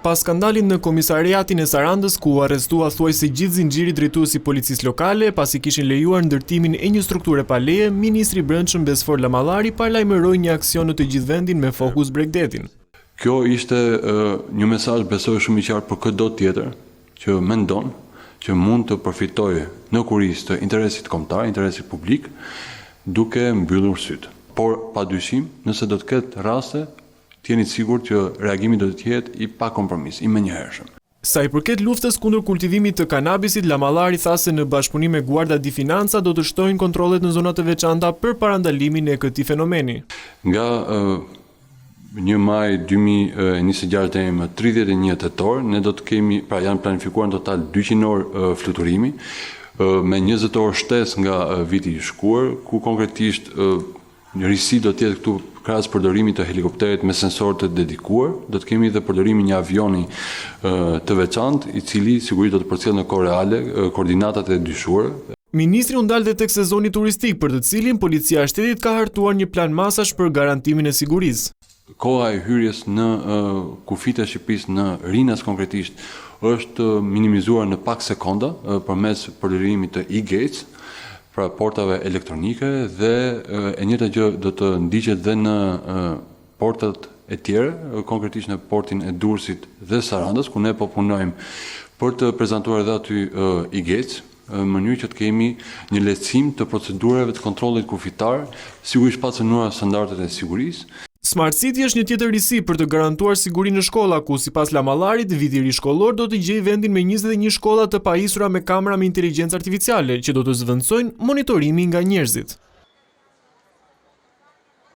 Pas skandalin në komisariatin e Sarandës, ku arrestua thuajse gjithë zinxhiri drejtuesi policisë lokale, pasi kishin lejuar ndërtimin e një strukture pa leje, ministri i Brendshëm Besfor Lamallari paralajmëroi një aksion në të gjithë vendin me fokus Bregdetin. Kjo ishte një mesazh besoj shumë i qartë për çdo tjetër që mendon që mund të përfitojë në kurisë të interesit kombëtar, interesit publik, duke mbyllur sytë. Por padyshim, nëse do të ketë raste, t'jeni sigur që reagimi do të jetë i pa kompromis, i menjëhershëm. Sa i përket luftës kundër kultivimit të kanabisit, Lamallari tha se në bashkëpunim me Guarda di Finanza do të shtojnë kontrollet në zonat të veçanta për parandalimin e këtij fenomeni. Nga 1 maj 2026 deri më 31 tetor, ne do të kemi, pra janë planifikuar në total 200 orë fluturimi, me 20 orë shtesë nga viti i shkuar, ku konkretisht një risi do të jetë këtu krahas përdorimit të helikopterit me sensor të dedikuar, do të kemi edhe përdorimin një avioni të veçantë, i cili sigurisht do të përcjell në kohë reale koordinatat e dyshuara. Ministri u ndal tek sezoni turistik, për të cilin policia e shtetit ka hartuar një plan masash për garantimin e sigurisë. Koha e hyrjes në kufit e Shqipërisë në Rinas konkretisht është minimizuar në pak sekonda përmes përdorimit të e-gates, pra portave elektronike, dhe e njëjta gjë do të ndiqet dhe në portat e tjera, konkretisht në portin e Durrësit dhe Sarandës, ku ne po punojmë për të prezantuar edhe aty e-gates, në mënyrë që të kemi një lehtësim të procedurave të kontrollit kufitar, sigurisht pa cënuar standardet e sigurisë. Smart City është një tjetër risi për të garantuar sigurinë në shkolla, ku sipas Lamallarit, viti i ri shkollor do të gjejë vendin me 21 shkolla të pajisura me kamera me inteligjencë artificiale, që do të zvendësojnë monitorimin nga njerëzit.